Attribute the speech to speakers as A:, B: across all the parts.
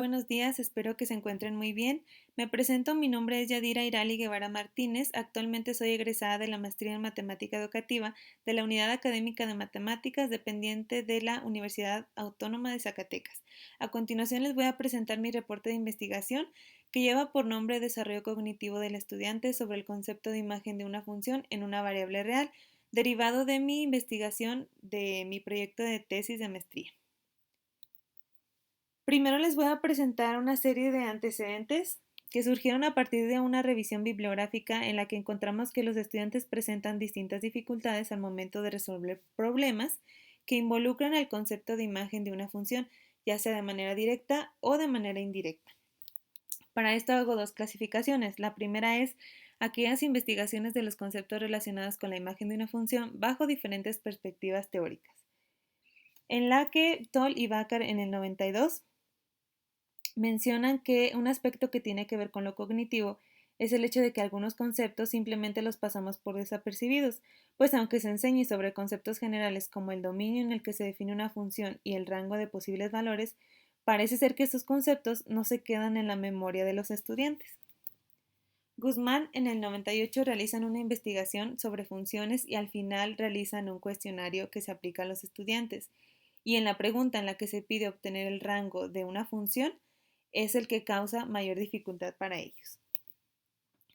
A: Buenos días, espero que se encuentren muy bien. Me presento, mi nombre es Yadira Irali Guevara Martínez. Actualmente soy egresada de la Maestría en Matemática Educativa de la Unidad Académica de Matemáticas dependiente de la Universidad Autónoma de Zacatecas. A continuación les voy a presentar mi reporte de investigación que lleva por nombre Desarrollo cognitivo del estudiante sobre el concepto de imagen de una función en una variable real, derivado de mi investigación de mi proyecto de tesis de maestría. Primero les voy a presentar una serie de antecedentes que surgieron a partir de una revisión bibliográfica en la que encontramos que los estudiantes presentan distintas dificultades al momento de resolver problemas que involucran el concepto de imagen de una función, ya sea de manera directa o de manera indirecta. Para esto hago dos clasificaciones. La primera es aquellas investigaciones de los conceptos relacionados con la imagen de una función bajo diferentes perspectivas teóricas, en la que Toll y Bakar en el 92 mencionan que un aspecto que tiene que ver con lo cognitivo es el hecho de que algunos conceptos simplemente los pasamos por desapercibidos, pues aunque se enseñe sobre conceptos generales como el dominio en el que se define una función y el rango de posibles valores, parece ser que estos conceptos no se quedan en la memoria de los estudiantes. Guzmán en el 98 realizan una investigación sobre funciones y al final realizan un cuestionario que se aplica a los estudiantes. Y en la pregunta en la que se pide obtener el rango de una función es el que causa mayor dificultad para ellos.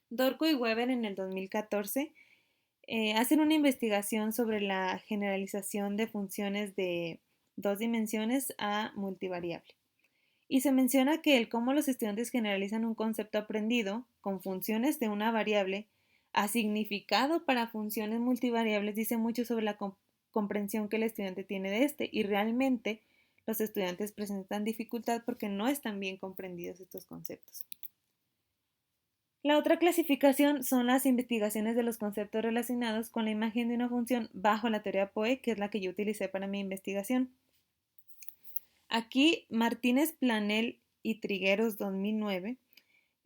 A: Dorco y Weber en el 2014 hacen una investigación sobre la generalización de funciones de dos dimensiones a multivariable. Y se menciona que el cómo los estudiantes generalizan un concepto aprendido con funciones de una variable a significado para funciones multivariables dice mucho sobre la comprensión que el estudiante tiene de este, y realmente los estudiantes presentan dificultad porque no están bien comprendidos estos conceptos. La otra clasificación son las investigaciones de los conceptos relacionados con la imagen de una función bajo la teoría POE, que es la que yo utilicé para mi investigación. Aquí Martínez Planel y Trigueros 2009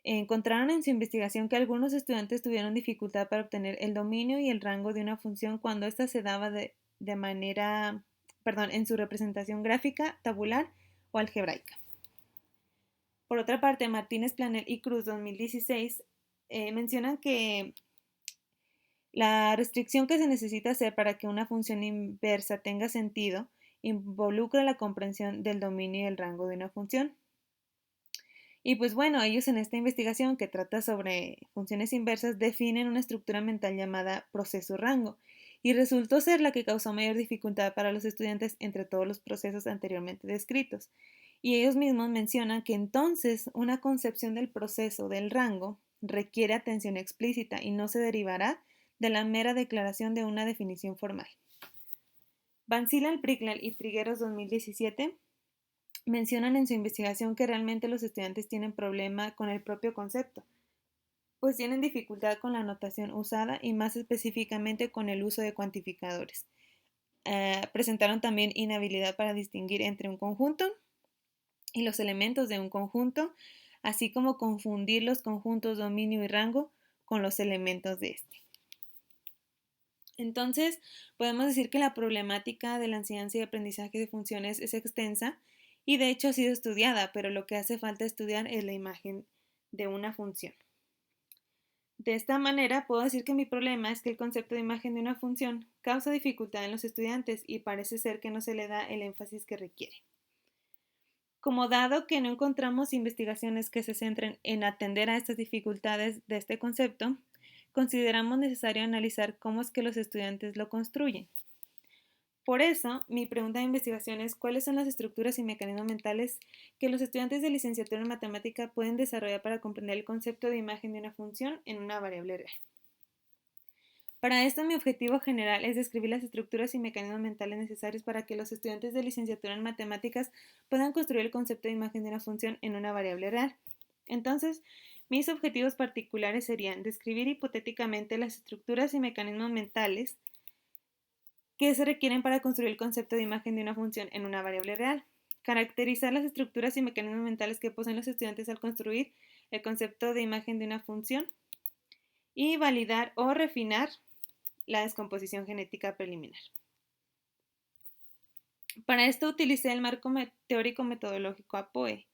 A: encontraron en su investigación que algunos estudiantes tuvieron dificultad para obtener el dominio y el rango de una función cuando ésta se daba en su representación gráfica, tabular o algebraica. Por otra parte, Martínez Planel y Cruz 2016 mencionan que la restricción que se necesita hacer para que una función inversa tenga sentido involucra la comprensión del dominio y el rango de una función. Y pues bueno, ellos en esta investigación que trata sobre funciones inversas definen una estructura mental llamada proceso rango y resultó ser la que causó mayor dificultad para los estudiantes entre todos los procesos anteriormente descritos. Y ellos mismos mencionan que entonces una concepción del proceso del rango requiere atención explícita y no se derivará de la mera declaración de una definición formal. Van Silal, Prickler y Trigueros 2017 mencionan en su investigación que realmente los estudiantes tienen problema con el propio concepto, pues tienen dificultad con la notación usada y más específicamente con el uso de cuantificadores. Presentaron también inhabilidad para distinguir entre un conjunto y los elementos de un conjunto, así como confundir los conjuntos dominio y rango con los elementos de este. Entonces, podemos decir que la problemática de la enseñanza y aprendizaje de funciones es extensa y de hecho ha sido estudiada, pero lo que hace falta estudiar es la imagen de una función. De esta manera, puedo decir que mi problema es que el concepto de imagen de una función causa dificultad en los estudiantes y parece ser que no se le da el énfasis que requiere. Como dado que no encontramos investigaciones que se centren en atender a estas dificultades de este concepto, consideramos necesario analizar cómo es que los estudiantes lo construyen. Por eso, mi pregunta de investigación es cuáles son las estructuras y mecanismos mentales que los estudiantes de licenciatura en matemática pueden desarrollar para comprender el concepto de imagen de una función en una variable real. Para esto, mi objetivo general es describir las estructuras y mecanismos mentales necesarios para que los estudiantes de licenciatura en matemáticas puedan construir el concepto de imagen de una función en una variable real. Entonces, mis objetivos particulares serían describir hipotéticamente las estructuras y mecanismos mentales que se requieren para construir el concepto de imagen de una función en una variable real, caracterizar las estructuras y mecanismos mentales que poseen los estudiantes al construir el concepto de imagen de una función y validar o refinar la descomposición genética preliminar. Para esto utilicé el marco teórico metodológico APOE.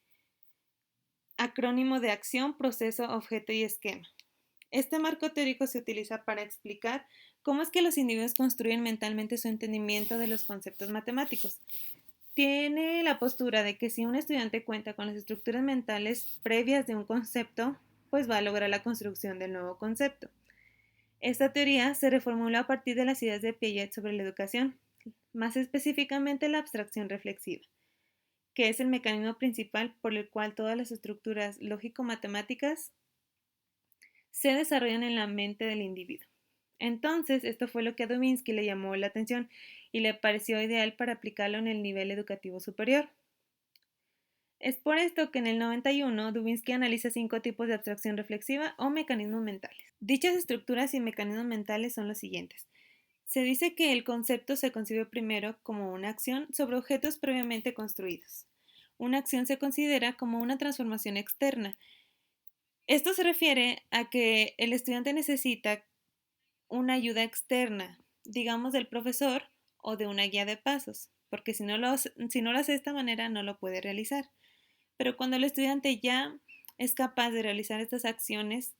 A: acrónimo de acción, proceso, objeto y esquema. Este marco teórico se utiliza para explicar cómo es que los individuos construyen mentalmente su entendimiento de los conceptos matemáticos. Tiene la postura de que si un estudiante cuenta con las estructuras mentales previas de un concepto, pues va a lograr la construcción del nuevo concepto. Esta teoría se reformuló a partir de las ideas de Piaget sobre la educación, más específicamente la abstracción reflexiva, que es el mecanismo principal por el cual todas las estructuras lógico-matemáticas se desarrollan en la mente del individuo. Entonces, esto fue lo que a Dubinsky le llamó la atención y le pareció ideal para aplicarlo en el nivel educativo superior. Es por esto que en el 91 Dubinsky analiza 5 tipos de abstracción reflexiva o mecanismos mentales. Dichas estructuras y mecanismos mentales son los siguientes. Se dice que el concepto se concibe primero como una acción sobre objetos previamente construidos. Una acción se considera como una transformación externa. Esto se refiere a que el estudiante necesita una ayuda externa, digamos del profesor o de una guía de pasos, porque si no lo hace de esta manera no lo puede realizar. Pero cuando el estudiante ya es capaz de realizar estas acciones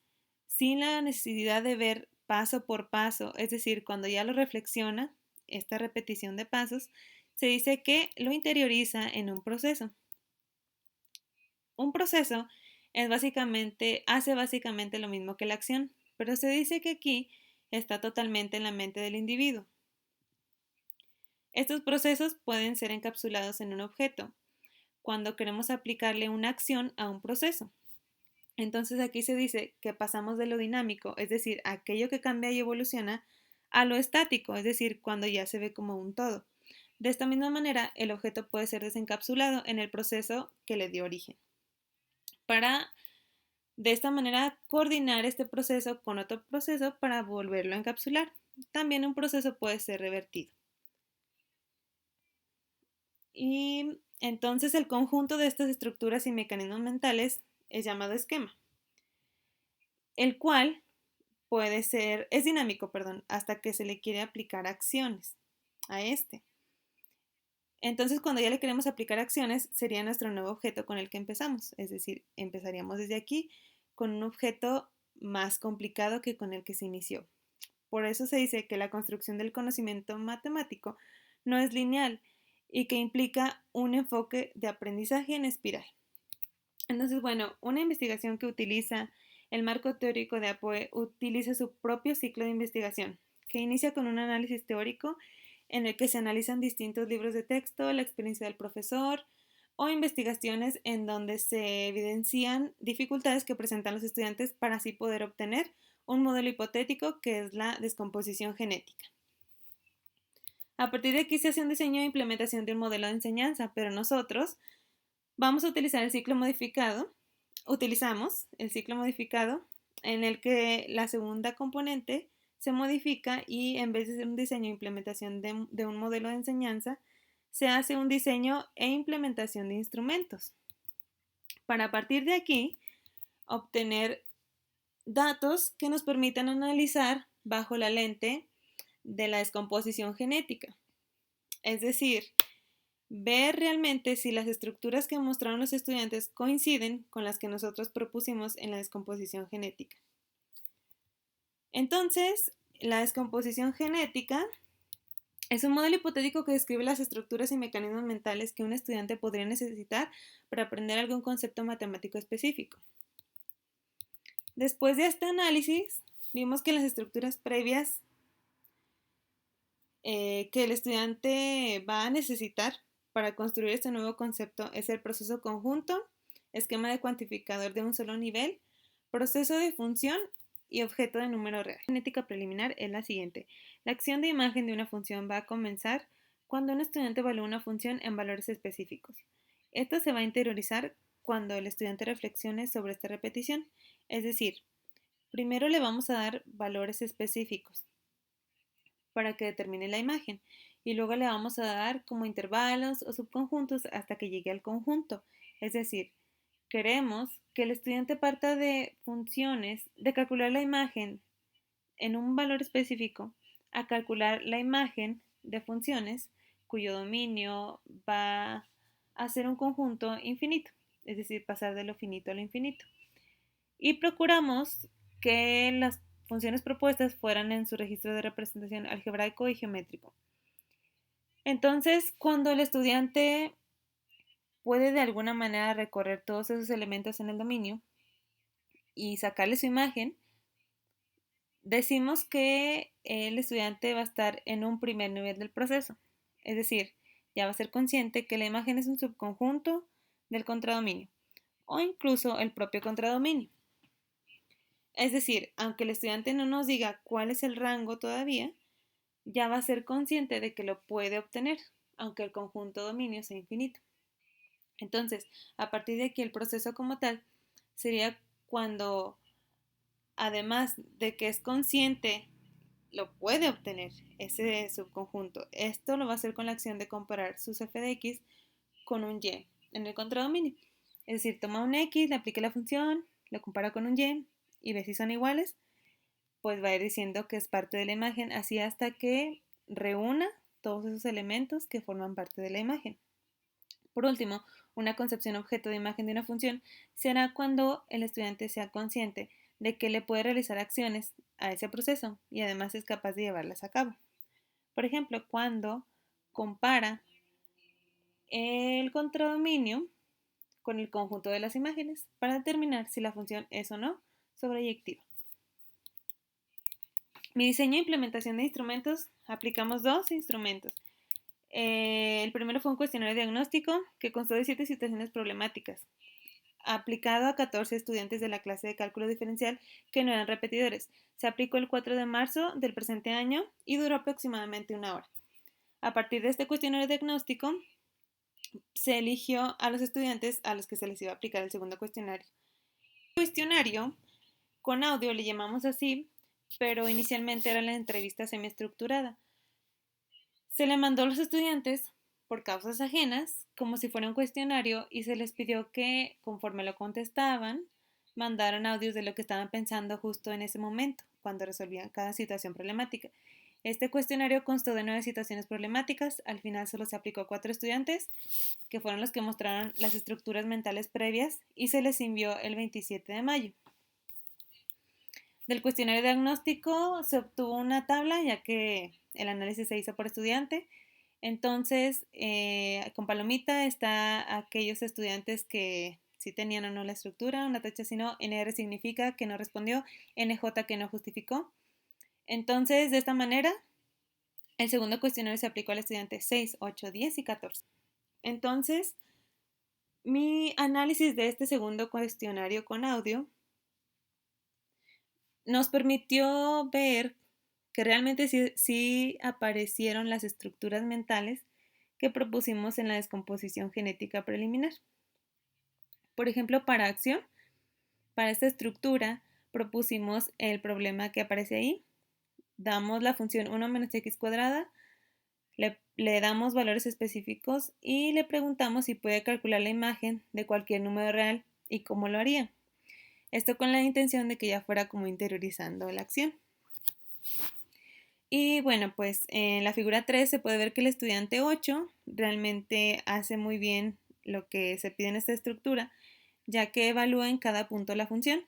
A: sin la necesidad de ver paso por paso, es decir, cuando ya lo reflexiona, esta repetición de pasos, se dice que lo interioriza en un proceso. Un proceso hace básicamente lo mismo que la acción, pero se dice que aquí está totalmente en la mente del individuo. Estos procesos pueden ser encapsulados en un objeto, cuando queremos aplicarle una acción a un proceso. Entonces aquí se dice que pasamos de lo dinámico, es decir, aquello que cambia y evoluciona, a lo estático, es decir, cuando ya se ve como un todo. De esta misma manera, el objeto puede ser desencapsulado en el proceso que le dio origen. Para, de esta manera, coordinar este proceso con otro proceso para volverlo a encapsular. También un proceso puede ser revertido. Y entonces el conjunto de estas estructuras y mecanismos mentales es llamado esquema, el cual es dinámico, hasta que se le quiere aplicar acciones a este. Entonces, cuando ya le queremos aplicar acciones, sería nuestro nuevo objeto con el que empezamos. Es decir, empezaríamos desde aquí con un objeto más complicado que con el que se inició. Por eso se dice que la construcción del conocimiento matemático no es lineal y que implica un enfoque de aprendizaje en espiral. Entonces, bueno, una investigación que utiliza el marco teórico de APOE utiliza su propio ciclo de investigación, que inicia con un análisis teórico en el que se analizan distintos libros de texto, la experiencia del profesor o investigaciones en donde se evidencian dificultades que presentan los estudiantes para así poder obtener un modelo hipotético que es la descomposición genética. A partir de aquí se hace un diseño e implementación de un modelo de enseñanza, pero nosotros vamos a utilizar el ciclo modificado. Utilizamos el ciclo modificado en el que la segunda componente se modifica y en vez de ser un diseño e implementación de un modelo de enseñanza, se hace un diseño e implementación de instrumentos. Para a partir de aquí obtener datos que nos permitan analizar bajo la lente de la descomposición genética. Es decir, ver realmente si las estructuras que mostraron los estudiantes coinciden con las que nosotros propusimos en la descomposición genética. Entonces, la descomposición genética es un modelo hipotético que describe las estructuras y mecanismos mentales que un estudiante podría necesitar para aprender algún concepto matemático específico. Después de este análisis, vimos que las estructuras previas que el estudiante va a necesitar para construir este nuevo concepto es el proceso conjunto, esquema de cuantificador de un solo nivel, proceso de función y objeto de número real. La genética preliminar es la siguiente. La acción de imagen de una función va a comenzar cuando un estudiante evalúa una función en valores específicos. Esto se va a interiorizar cuando el estudiante reflexione sobre esta repetición. Es decir, primero le vamos a dar valores específicos para que determine la imagen y luego le vamos a dar como intervalos o subconjuntos hasta que llegue al conjunto. Es decir, queremos que el estudiante parta de funciones, de calcular la imagen en un valor específico, a calcular la imagen de funciones cuyo dominio va a ser un conjunto infinito. es decir, pasar de lo finito a lo infinito. Y procuramos que las funciones propuestas fueran en su registro de representación algebraico y geométrico. Entonces, cuando el estudiante puede de alguna manera recorrer todos esos elementos en el dominio y sacarle su imagen, decimos que el estudiante va a estar en un primer nivel del proceso. Es decir, ya va a ser consciente que la imagen es un subconjunto del contradominio o incluso el propio contradominio. Es decir, aunque el estudiante no nos diga cuál es el rango todavía, ya va a ser consciente de que lo puede obtener, aunque el conjunto dominio sea infinito. Entonces, a partir de aquí el proceso como tal sería cuando, además de que es consciente, lo puede obtener ese subconjunto. Esto lo va a hacer con la acción de comparar sus f de x con un y en el contradominio. Es decir, toma un x, le aplica la función, lo compara con un y ve si son iguales, pues va a ir diciendo que es parte de la imagen, así hasta que reúna todos esos elementos que forman parte de la imagen. Por último, una concepción objeto de imagen de una función será cuando el estudiante sea consciente de que le puede realizar acciones a ese proceso y además es capaz de llevarlas a cabo. Por ejemplo, cuando compara el contradominio con el conjunto de las imágenes para determinar si la función es o no sobreyectiva. Mi diseño e implementación de instrumentos, aplicamos dos instrumentos. El primero fue un cuestionario diagnóstico que constó de 7 situaciones problemáticas, aplicado a 14 estudiantes de la clase de cálculo diferencial que no eran repetidores. Se aplicó el 4 de marzo del presente año y duró aproximadamente una hora. A partir de este cuestionario diagnóstico, se eligió a los estudiantes a los que se les iba a aplicar el segundo cuestionario. El cuestionario con audio le llamamos así, pero inicialmente era la entrevista semiestructurada. Se le mandó a los estudiantes por causas ajenas, como si fuera un cuestionario, y se les pidió que, conforme lo contestaban, mandaran audios de lo que estaban pensando justo en ese momento, cuando resolvían cada situación problemática. Este cuestionario constó de 9 situaciones problemáticas, al final solo se aplicó a 4 estudiantes, que fueron los que mostraron las estructuras mentales previas, y se les envió el 27 de mayo. Del cuestionario diagnóstico se obtuvo una tabla, ya que el análisis se hizo por estudiante. Entonces, con palomita está aquellos estudiantes que sí tenían o no la estructura, una tacha si no, NR significa que no respondió, NJ que no justificó. Entonces, de esta manera, el segundo cuestionario se aplicó al estudiante 6, 8, 10 y 14. Entonces, mi análisis de este segundo cuestionario con audio nos permitió ver que realmente sí aparecieron las estructuras mentales que propusimos en la descomposición genética preliminar. Por ejemplo, para acción, para esta estructura propusimos el problema que aparece ahí. Damos la función 1 menos x cuadrada, le damos valores específicos y le preguntamos si puede calcular la imagen de cualquier número real y cómo lo haría. Esto con la intención de que ya fuera como interiorizando la acción. Y bueno, pues en la figura 3 se puede ver que el estudiante 8 realmente hace muy bien lo que se pide en esta estructura, ya que evalúa en cada punto la función.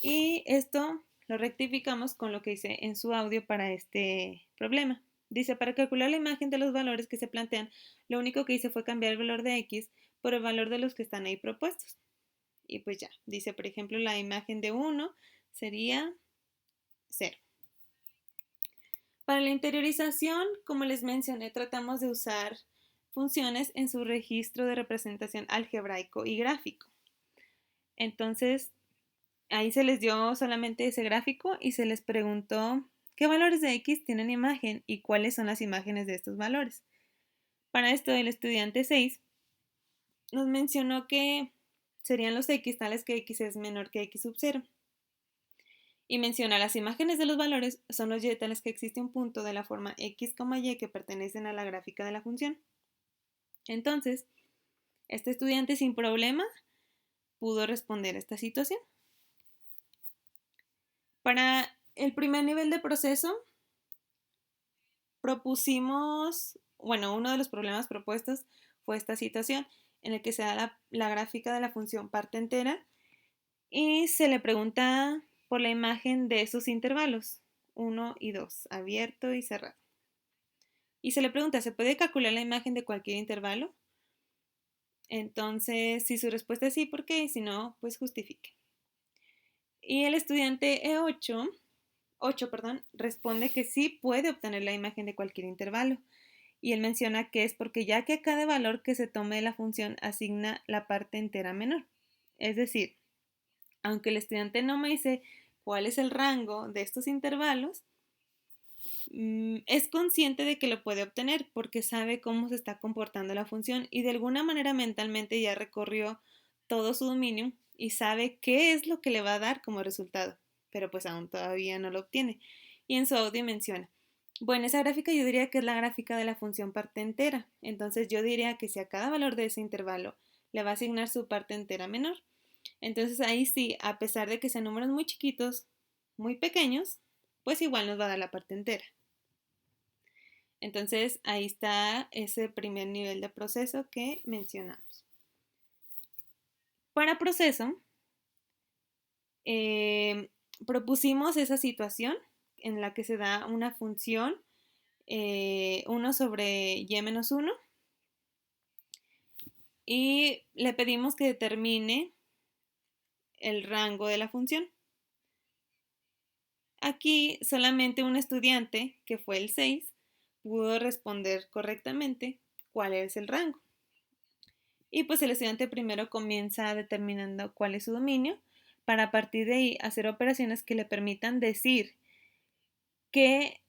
A: Y esto lo rectificamos con lo que hice en su audio para este problema. Dice, para calcular la imagen de los valores que se plantean, lo único que hice fue cambiar el valor de x por el valor de los que están ahí propuestos. Y pues ya, dice, por ejemplo, la imagen de 1 sería 0. Para la interiorización, como les mencioné, tratamos de usar funciones en su registro de representación algebraico y gráfico. Entonces, ahí se les dio solamente ese gráfico y se les preguntó qué valores de x tienen imagen y cuáles son las imágenes de estos valores. Para esto, el estudiante 6 nos mencionó que serían los x tales que x es menor que x sub 0. Y menciona las imágenes de los valores son los y tales que existe un punto de la forma x, y que pertenecen a la gráfica de la función. Entonces, este estudiante sin problema pudo responder esta situación. Para el primer nivel de proceso, propusimos, bueno, uno de los problemas propuestos fue esta situación. en el que se da la gráfica de la función parte entera y se le pregunta por la imagen de esos intervalos, 1 y 2, abierto y cerrado. Y se le pregunta, ¿se puede calcular la imagen de cualquier intervalo? Entonces, si su respuesta es sí, ¿por qué? Y si no, pues justifique. Y el estudiante E8, 8, responde que sí puede obtener la imagen de cualquier intervalo. Y él menciona que es porque ya que a cada valor que se tome de la función asigna la parte entera menor. Es decir, aunque el estudiante no me dice cuál es el rango de estos intervalos, es consciente de que lo puede obtener porque sabe cómo se está comportando la función y de alguna manera mentalmente ya recorrió todo su dominio y sabe qué es lo que le va a dar como resultado, pero pues aún todavía no lo obtiene. Y en su audio menciona, bueno, esa gráfica yo diría que es la gráfica de la función parte entera, entonces yo diría que si a cada valor de ese intervalo le va a asignar su parte entera menor, entonces ahí sí, a pesar de que sean números muy chiquitos, muy pequeños, pues igual nos va a dar la parte entera. Entonces ahí está ese primer nivel de proceso que mencionamos. Para proceso, propusimos esa situación en la que se da una función 1 sobre y menos 1 y le pedimos que determine el rango de la función. Aquí solamente un estudiante, que fue el 6, pudo responder correctamente cuál es el rango. Y pues el estudiante primero comienza determinando cuál es su dominio para a partir de ahí hacer operaciones que le permitan decir que,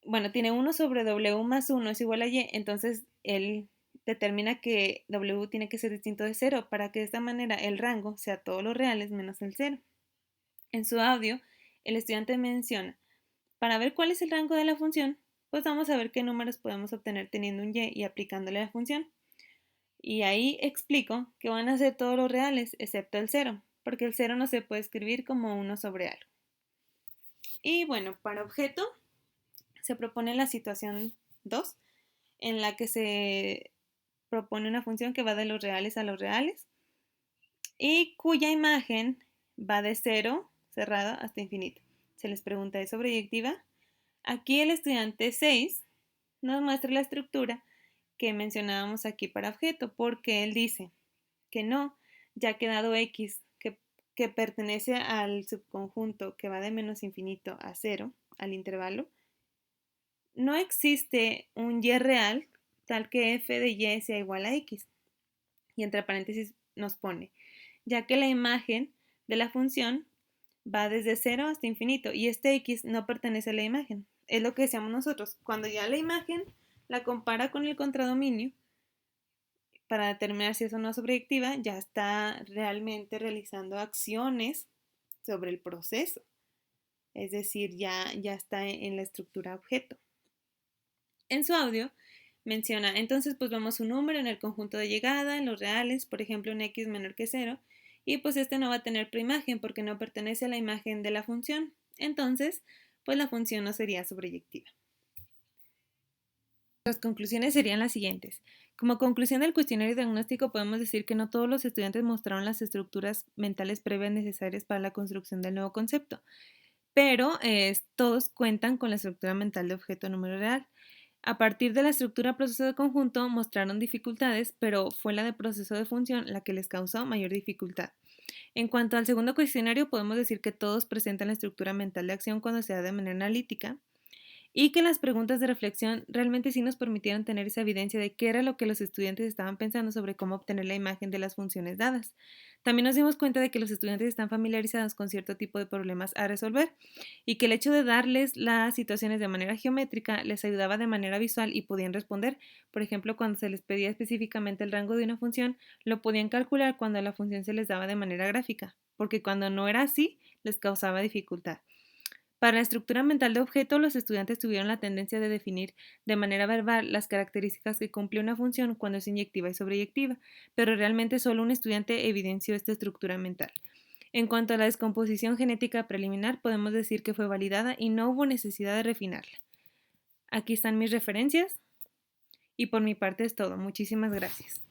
A: bueno, tiene 1 sobre W más 1 es igual a Y, entonces él determina que W tiene que ser distinto de 0 para que de esta manera el rango sea todos los reales menos el 0. En su audio, el estudiante menciona, para ver cuál es el rango de la función, pues vamos a ver qué números podemos obtener teniendo un Y y aplicándole la función. Y ahí explico que van a ser todos los reales excepto el 0, porque el 0 no se puede escribir como 1 sobre algo. Y bueno, para objeto se propone la situación 2, en la que se propone una función que va de los reales a los reales y cuya imagen va de 0 cerrado hasta infinito. Se les pregunta, ¿es sobreyectiva? Aquí el estudiante 6 nos muestra la estructura que mencionábamos aquí para objeto, porque él dice que no, ya que dado X, que pertenece al subconjunto que va de menos infinito a 0, al intervalo, no existe un Y real tal que f de Y sea igual a X. Y entre paréntesis nos pone, ya que la imagen de la función va desde 0 hasta infinito y este X no pertenece a la imagen. Es lo que decíamos nosotros. Cuando ya la imagen la compara con el contradominio, para determinar si es o no sobreyectiva, ya está realmente realizando acciones sobre el proceso. Es decir, ya está en la estructura objeto. En su audio menciona, entonces pues vemos un número en el conjunto de llegada, en los reales, por ejemplo un x menor que 0, y pues este no va a tener preimagen porque no pertenece a la imagen de la función. Entonces, pues la función no sería sobreyectiva. Las conclusiones serían las siguientes. Como conclusión del cuestionario diagnóstico podemos decir que no todos los estudiantes mostraron las estructuras mentales previas necesarias para la construcción del nuevo concepto, pero todos cuentan con la estructura mental de objeto número real. A partir de la estructura proceso de conjunto mostraron dificultades, pero fue la de proceso de función la que les causó mayor dificultad. En cuanto al segundo cuestionario, podemos decir que todos presentan la estructura mental de acción cuando se da de manera analítica y que las preguntas de reflexión realmente sí nos permitieron tener esa evidencia de qué era lo que los estudiantes estaban pensando sobre cómo obtener la imagen de las funciones dadas. También nos dimos cuenta de que los estudiantes están familiarizados con cierto tipo de problemas a resolver y que el hecho de darles las situaciones de manera geométrica les ayudaba de manera visual y podían responder. Por ejemplo, cuando se les pedía específicamente el rango de una función, lo podían calcular cuando la función se les daba de manera gráfica, porque cuando no era así, les causaba dificultad. Para la estructura mental de objeto, los estudiantes tuvieron la tendencia de definir de manera verbal las características que cumple una función cuando es inyectiva y sobreyectiva, pero realmente solo un estudiante evidenció esta estructura mental. En cuanto a la descomposición genética preliminar, podemos decir que fue validada y no hubo necesidad de refinarla. Aquí están mis referencias y por mi parte es todo. Muchísimas gracias.